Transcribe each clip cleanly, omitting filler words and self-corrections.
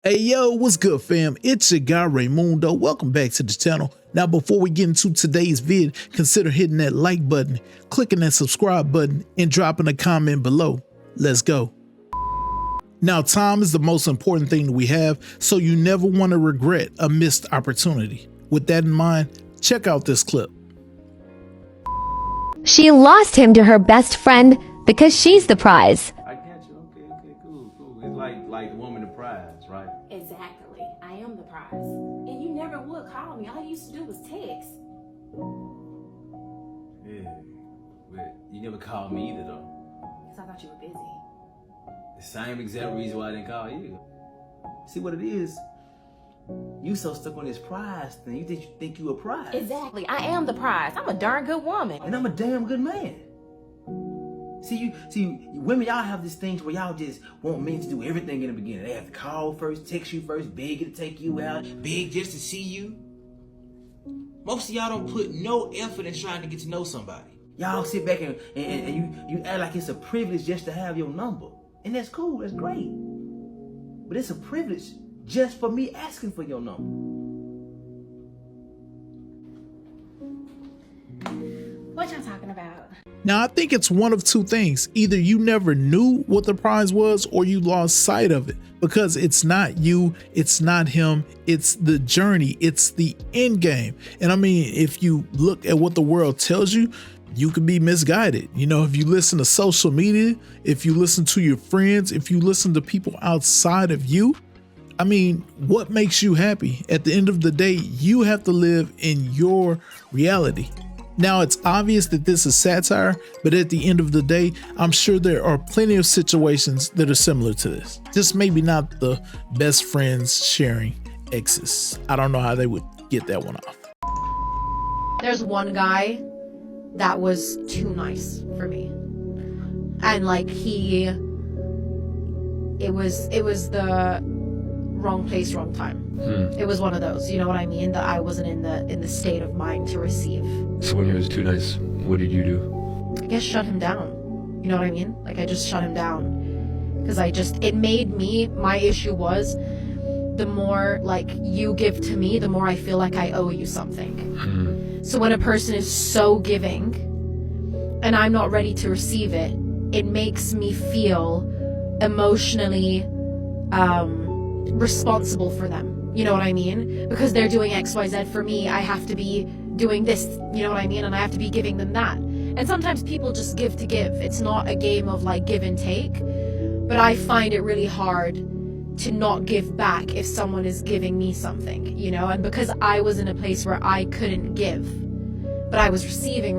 Hey yo, what's good fam? It's your guy Raymundo. Welcome back to the channel. Now before we get into today's vid, consider hitting that like button, clicking that subscribe button, and dropping a comment below. Let's go. Now time is the most important thing that we have, so you never want to regret a missed opportunity. With that in mind, check out this clip. She lost him to her best friend because she's the prize. I got you. Okay, cool. It's like the woman the prize, right? Exactly. I am the prize. And you never would call me. All you used to do was text. Yeah. But you never called me either, though. Because I thought you were busy. The same exact reason why I didn't call you. See what it is? You so stuck on this prize thing. You think you a prize. Exactly. I am the prize. I'm a darn good woman. And I'm a damn good man. See, women, y'all have these things where y'all just want men to do everything in the beginning. They have to call first, text you first, beg you to take you out, beg just to see you. Most of y'all don't put no effort in trying to get to know somebody. Y'all sit back and you act like it's a privilege just to have your number. And that's cool, that's great. But it's a privilege just for me asking for your number. What y'all talking about? Now I think it's one of two things. Either you never knew what the prize was or you lost sight of it, because it's not you, it's not him, it's the journey, it's the end game. And I mean, if you look at what the world tells you, you could be misguided. You know, if you listen to social media, if you listen to your friends, if you listen to people outside of you, I mean, what makes you happy? At the end of the day, you have to live in your reality. Now, it's obvious that this is satire, but at the end of the day, I'm sure there are plenty of situations that are similar to this. Just maybe not the best friends sharing exes. I don't know how they would get that one off. There's one guy that was too nice for me. And like it was the wrong place, wrong time. It was one of those, you know what I mean? That I wasn't in the state of mind to receive. So when he was too nice, what did you do? I guess shut him down. You know what I mean? Like I just shut him down. Because it made me, my issue was, the more like you give to me, the more I feel like I owe you something. So when a person is so giving and I'm not ready to receive it, it makes me feel emotionally responsible for them. You know what I mean? Because they're doing XYZ for me, I have to be doing this, you know what I mean? And I have to be giving them that. And sometimes people just give to give. It's not a game of like give and take, but I find it really hard to not give back if someone is giving me something, you know? And because I was in a place where I couldn't give, but I was receiving,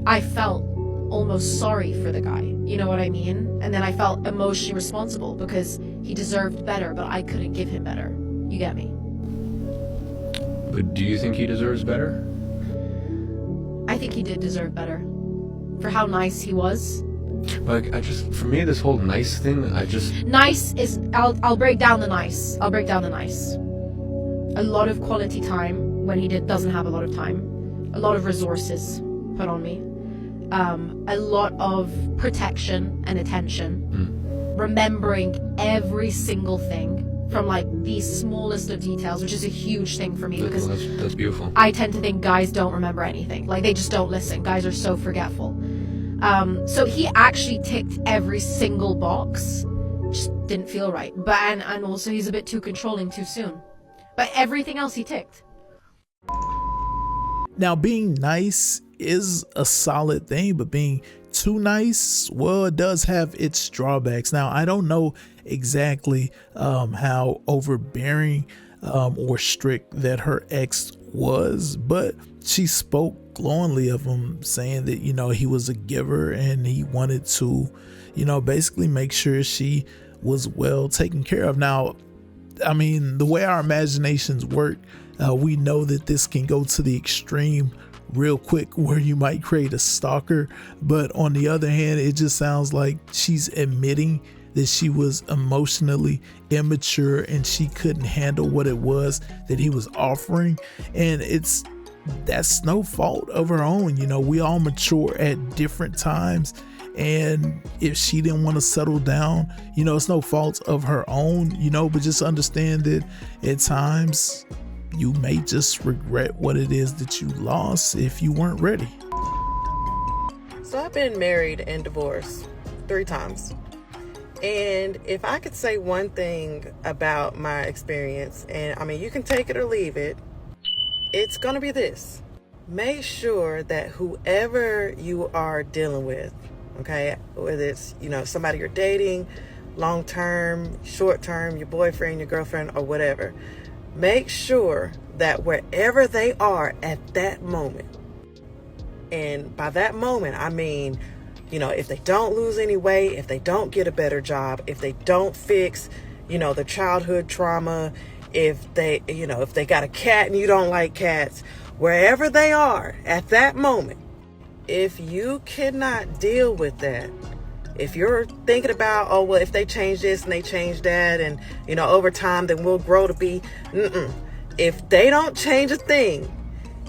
I felt almost sorry for the guy, you know what I mean? And then I felt emotionally responsible because he deserved better, but I couldn't give him better. You get me? But do you think he deserves better? I think he did deserve better for how nice he was. Like, for me, this whole nice thing, Nice is, I'll break down the nice. I'll break down the nice. A lot of quality time when he doesn't have a lot of time. A lot of resources put on me. A lot of protection and attention. Remembering every single thing from like the smallest of details, which is a huge thing for me because that's beautiful. I tend to think guys don't remember anything. Like they just don't listen. Guys are so forgetful. So he actually ticked every single box. Just didn't feel right. But and also he's a bit too controlling too soon. But everything else he ticked. Now, being nice is a solid thing, but being too nice, well, it does have its drawbacks. Now, I don't know exactly how overbearing or strict that her ex was, but she spoke glowingly of him, saying that, you know, he was a giver and he wanted to, you know, basically make sure she was well taken care of. Now, I mean, the way our imaginations work, we know that this can go to the extreme real quick where you might create a stalker. But on the other hand, it just sounds like she's admitting that she was emotionally immature and she couldn't handle what it was that he was offering. And that's no fault of her own. You know, we all mature at different times And if she didn't want to settle down, you know, it's no fault of her own, you know, but just understand that at times you may just regret what it is that you lost if you weren't ready. So I've been married and divorced 3 times. And if I could say one thing about my experience, and I mean, you can take it or leave it, it's going to be this. Make sure that whoever you are dealing with, okay, whether it's, you know, somebody you're dating, long term, short term, your boyfriend, your girlfriend, or whatever, make sure that wherever they are at that moment, and by that moment, I mean, you know, if they don't lose any weight, if they don't get a better job, if they don't fix, you know, the childhood trauma, if they, you know, if they got a cat and you don't like cats, wherever they are at that moment, if you cannot deal with that, if you're thinking about, oh, well, if they change this and they change that, and, you know, over time, then we'll grow to be, if they don't change a thing,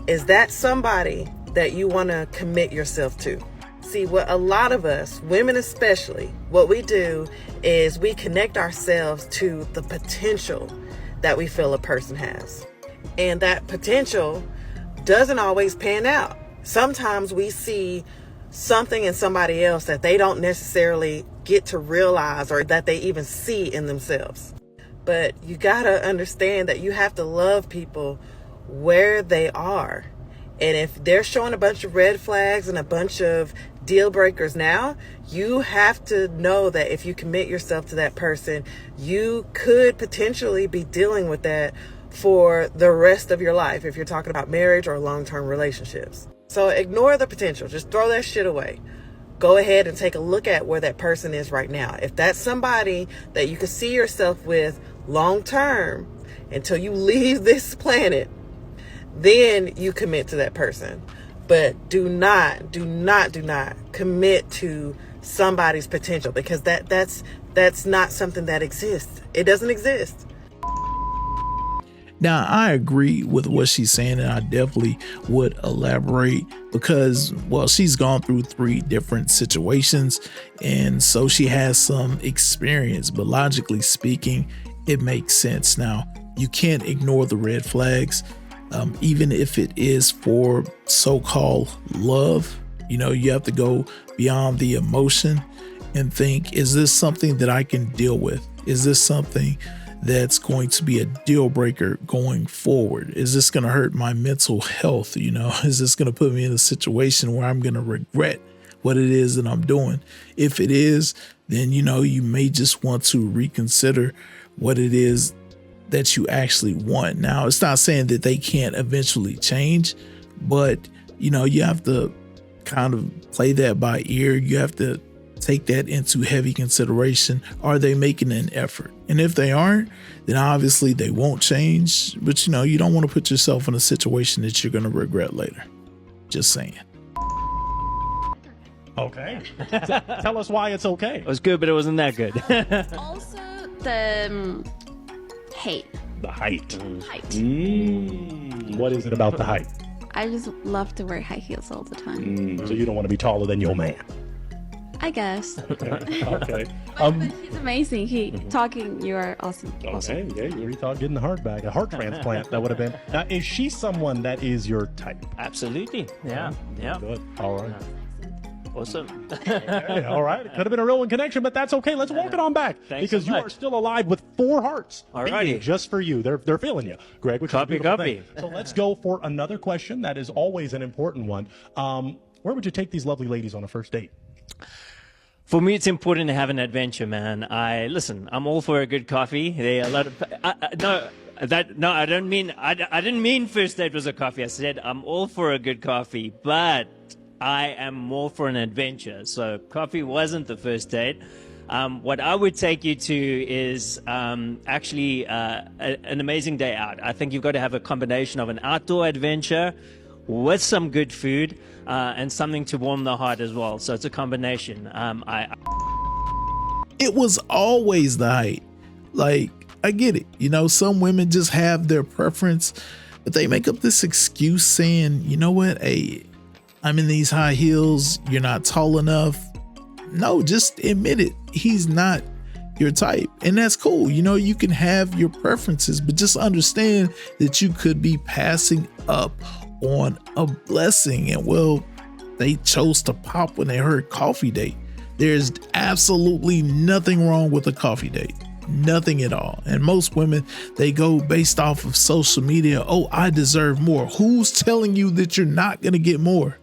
is that somebody that you want to commit yourself to? See, what a lot of us, women especially, what we do is we connect ourselves to the potential that we feel a person has. And that potential doesn't always pan out. Sometimes we see something in somebody else that they don't necessarily get to realize or that they even see in themselves. But you gotta understand that you have to love people where they are. And if they're showing a bunch of red flags and a bunch of deal breakers now, you have to know that if you commit yourself to that person, you could potentially be dealing with that for the rest of your life if you're talking about marriage or long-term relationships. So ignore the potential. Just throw that shit away. Go ahead and take a look at where that person is right now. If that's somebody that you can see yourself with long-term until you leave this planet, then you commit to that person. But do not commit to somebody's potential, because that's not something that exists. It doesn't exist. Now, I agree with what she's saying, and I definitely would elaborate because, well, she's gone through 3 different situations, and so she has some experience, but logically speaking, it makes sense. Now, you can't ignore the red flags. Even if it is for so-called love, you know, you have to go beyond the emotion and think, is this something that I can deal with? Is this something that's going to be a deal breaker going forward? Is this going to hurt my mental health? You know, is this going to put me in a situation where I'm going to regret what it is that I'm doing? If it is, then, you know, you may just want to reconsider what it is that you actually want. Now, it's not saying that they can't eventually change, but, you know, you have to kind of play that by ear. You have to take that into heavy consideration. Are they making an effort? And if they aren't, then obviously they won't change. But, you know, you don't want to put yourself in a situation that you're going to regret later. Just saying. Okay. Tell us why it's okay. It was good, but it wasn't that good. Also, the height. The height. Height. What is it about the height? I just love to wear high heels all the time. So you don't want to be taller than your man. I guess. Okay. But he's amazing. You are awesome. Okay, yeah, you thought getting the heart back, a heart transplant, that would have been. Now, is she someone that is your type? Absolutely. Yeah. Good. All right. Awesome. Okay, all right. It could have been a real one connection, but that's okay. Let's walk it on back. Thanks because so you much. are still alive with 4 hearts. All righty. Just for you. They're feeling you, Greg. Which Copy, is a beautiful copy. thing. So let's go for another question. That is always an important one. Where would you take these lovely ladies on a first date? For me, it's important to have an adventure, man. I'm all for a good coffee. There are a lot of I didn't mean first date was a coffee. I said I'm all for a good coffee, but I am more for an adventure. So coffee wasn't the first date. What I would take you to is actually an amazing day out. I think you've got to have a combination of an outdoor adventure with some good food and something to warm the heart as well. So it's a combination. It was always the height. Like, I get it. You know, some women just have their preference, but they make up this excuse saying, you know what, hey, I'm in these high heels, you're not tall enough, no, just admit it. He's not your type, and that's cool. You know, you can have your preferences, but just understand that you could be passing up on a blessing. And well, they chose to pop when they heard coffee date. There's absolutely nothing wrong with a coffee date. Nothing at all. And most women, they go based off of social media. Oh, I deserve more. Who's telling you that you're not going to get more?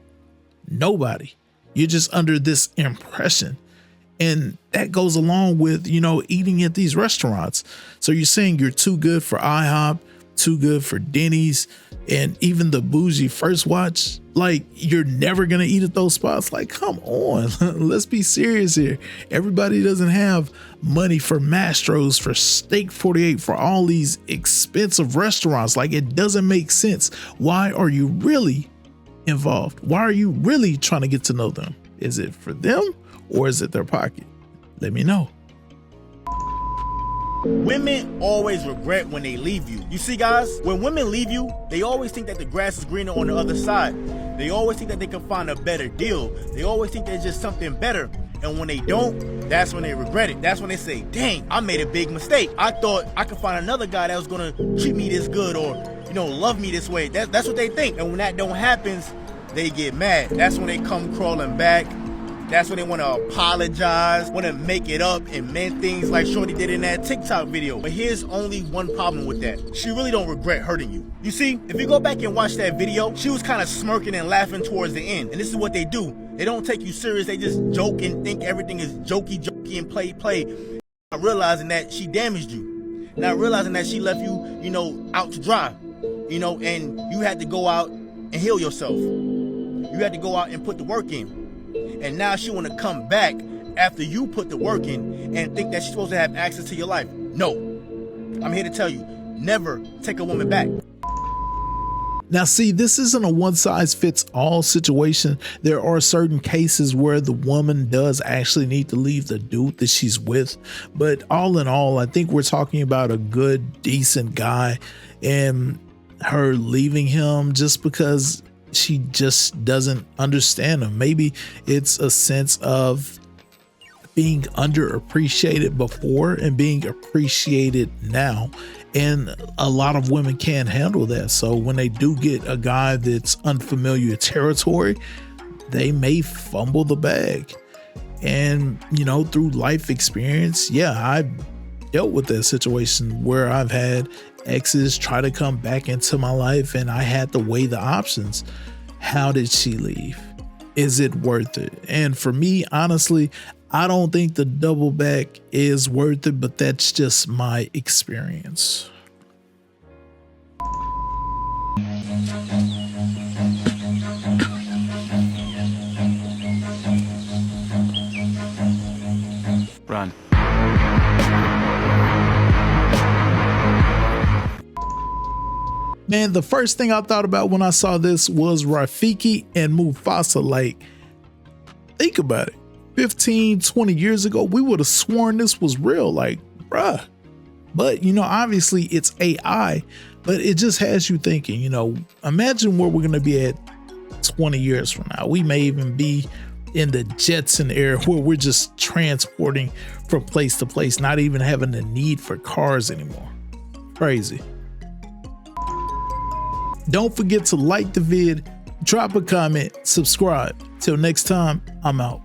Nobody. You're just under this impression. And that goes along with, you know, eating at these restaurants. So you're saying you're too good for IHOP, too good for Denny's, and even the bougie First Watch. Like, you're never going to eat at those spots. Like, come on, let's be serious here. Everybody doesn't have money for Mastro's, for Steak 48, for all these expensive restaurants. Like, it doesn't make sense. Why are you really involved? Why are you really trying to get to know them? Is it for them or is it their pocket? Let me know. Women always regret when they leave you. You see, guys, when women leave you, they always think that the grass is greener on the other side. They always think that they can find a better deal. They always think there's just something better. And when they don't, that's when they regret it. That's when they say, dang, I made a big mistake. I thought I could find another guy that was gonna treat me this good or, you know, love me this way. That's what they think. And when that don't happen, they get mad. That's when they come crawling back. That's when they want to apologize, want to make it up and mend things like Shorty did in that TikTok video. But here's only one problem with that. She really don't regret hurting you. You see, if you go back and watch that video, she was kind of smirking and laughing towards the end. And this is what they do. They don't take you serious. They just joke and think everything is jokey and play. Not realizing that she damaged you. Not realizing that she left you, you know, out to dry. You know, and you had to go out and heal yourself. You had to go out and put the work in. And now she want to come back after you put the work in and think that she's supposed to have access to your life. No. I'm here to tell you, never take a woman back. Now, see, this isn't a one-size-fits-all situation. There are certain cases where the woman does actually need to leave the dude that she's with. But all in all, I think we're talking about a good, decent guy and her leaving him just because she just doesn't understand him. Maybe it's a sense of being underappreciated before and being appreciated now. And a lot of women can't handle that. So when they do get a guy that's unfamiliar territory, they may fumble the bag. And, you know, through life experience, yeah, I dealt with that situation where I've had exes try to come back into my life and I had to weigh the options. How did she leave? Is it worth it? And for me, honestly, I don't think the double back is worth it, but that's just my experience. Run. Man, the first thing I thought about when I saw this was Rafiki and Mufasa. Like, think about it. 15, 20 years ago, we would have sworn this was real. Like, bruh. But, you know, obviously it's AI, but it just has you thinking, you know, imagine where we're going to be at 20 years from now. We may even be in the Jetson era where we're just transporting from place to place, not even having the need for cars anymore. Crazy. Don't forget to like the vid, drop a comment, subscribe. Till next time, I'm out.